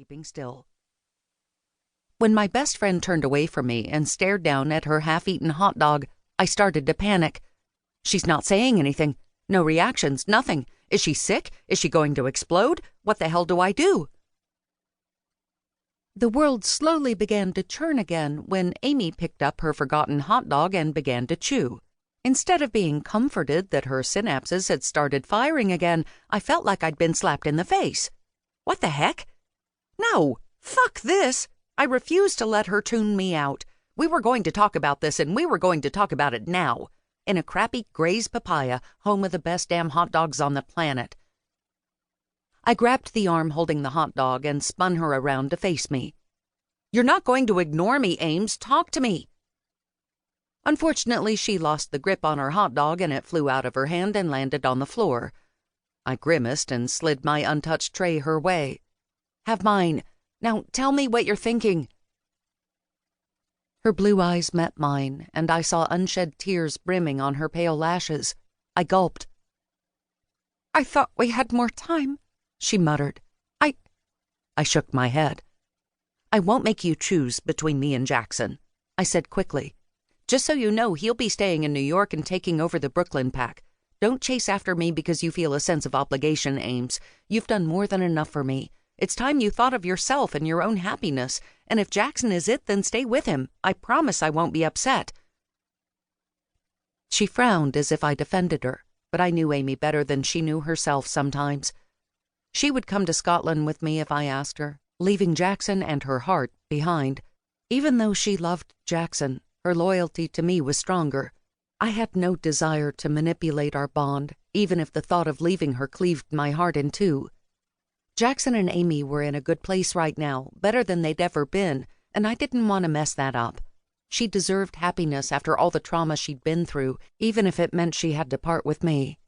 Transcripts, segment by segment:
keeping still. When my best friend turned away from me and stared down at her half-eaten hot dog, I started to panic. She's not saying anything. No reactions, nothing. Is she sick? Is she going to explode? What the hell do I do? The world slowly began to churn again when Amy picked up her forgotten hot dog and began to chew. Instead of being comforted that her synapses had started firing again, I felt like I'd been slapped in the face. What the heck? No, fuck this. I refused to let her tune me out. We were going to talk about this, and we were going to talk about it now. In a crappy Grey's Papaya, home of the best damn hot dogs on the planet. I grabbed the arm holding the hot dog and spun her around to face me. You're not going to ignore me, Ames. Talk to me. Unfortunately, she lost the grip on her hot dog and it flew out of her hand and landed on the floor. I grimaced and slid my untouched tray her way. Have mine. Now tell me what you're thinking. Her blue eyes met mine, and I saw unshed tears brimming on her pale lashes. I gulped. I thought we had more time, she muttered. I shook my head. I won't make you choose between me and Jackson, I said quickly. Just so you know, he'll be staying in New York and taking over the Brooklyn pack. Don't chase after me because you feel a sense of obligation, Ames. You've done more than enough for me. It's time you thought of yourself and your own happiness, and if Jackson is it, then stay with him. I promise I won't be upset. She frowned as if I defended her, but I knew Amy better than she knew herself sometimes. She would come to Scotland with me if I asked her, leaving Jackson and her heart behind. Even though she loved Jackson, her loyalty to me was stronger. I had no desire to manipulate our bond, even if the thought of leaving her cleaved my heart in two. Jackson and Amy were in a good place right now, better than they'd ever been, and I didn't want to mess that up. She deserved happiness after all the trauma she'd been through, even if it meant she had to part with me.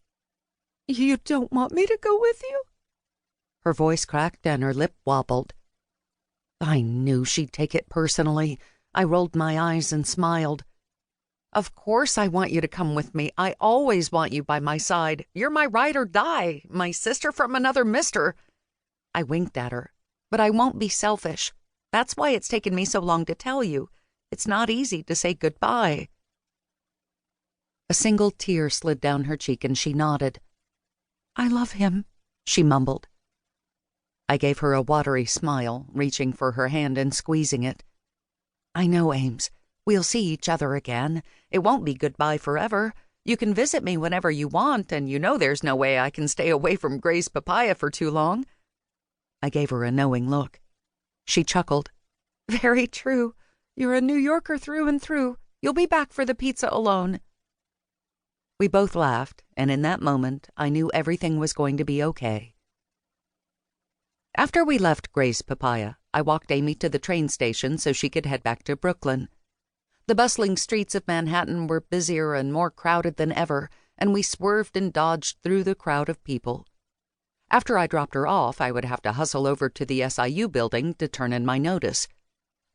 You don't want me to go with you? Her voice cracked and her lip wobbled. I knew she'd take it personally. I rolled my eyes and smiled. Of course I want you to come with me. I always want you by my side. You're my ride or die, my sister from another mister. I winked at her. But I won't be selfish. That's why it's taken me so long to tell you. It's not easy to say goodbye. A single tear slid down her cheek and she nodded. I love him, she mumbled. I gave her a watery smile, reaching for her hand and squeezing it. I know, Ames. We'll see each other again. It won't be goodbye forever. You can visit me whenever you want, and you know there's no way I can stay away from Grey's Papaya for too long. I gave her a knowing look. She chuckled. Very true. You're a New Yorker through and through. You'll be back for the pizza alone. We both laughed, and in that moment, I knew everything was going to be okay. After we left Grey's Papaya, I walked Amy to the train station so she could head back to Brooklyn. The bustling streets of Manhattan were busier and more crowded than ever, and we swerved and dodged through the crowd of people. After I dropped her off, I would have to hustle over to the SIU building to turn in my notice.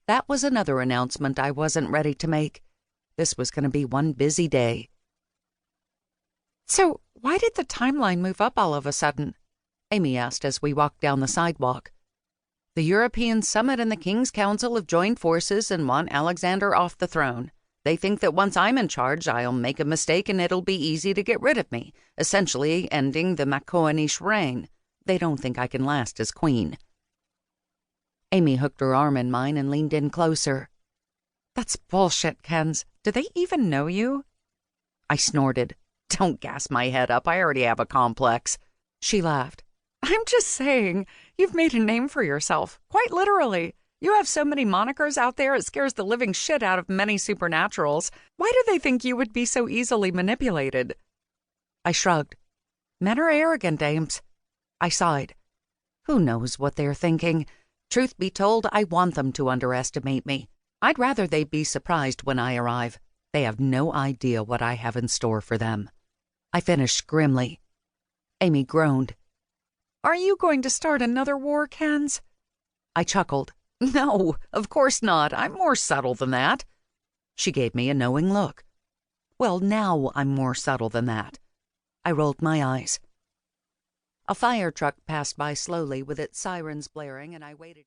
That was another announcement I wasn't ready to make. This was going to be one busy day. So, why did the timeline move up all of a sudden? Amy asked as we walked down the sidewalk. The European Summit and the King's Council have joined forces and want Alexander off the throne. They think that once I'm in charge, I'll make a mistake and it'll be easy to get rid of me, essentially ending the Mackenzie reign. They don't think I can last as queen. Amy hooked her arm in mine and leaned in closer. That's bullshit, Kenz. Do they even know you? I snorted. Don't gas my head up. I already have a complex. She laughed. I'm just saying, you've made a name for yourself, quite literally. You have so many monikers out there, it scares the living shit out of many supernaturals. Why do they think you would be so easily manipulated? I shrugged. Men are arrogant, Ames. I sighed. Who knows what they're thinking? Truth be told, I want them to underestimate me. I'd rather they be surprised when I arrive. They have no idea what I have in store for them. I finished grimly. Amy groaned. Are you going to start another war, Kenz? I chuckled. No, of course not. I'm more subtle than that. She gave me a knowing look. Well, now I'm more subtle than that. I rolled my eyes. A fire truck passed by slowly with its sirens blaring, and I waited.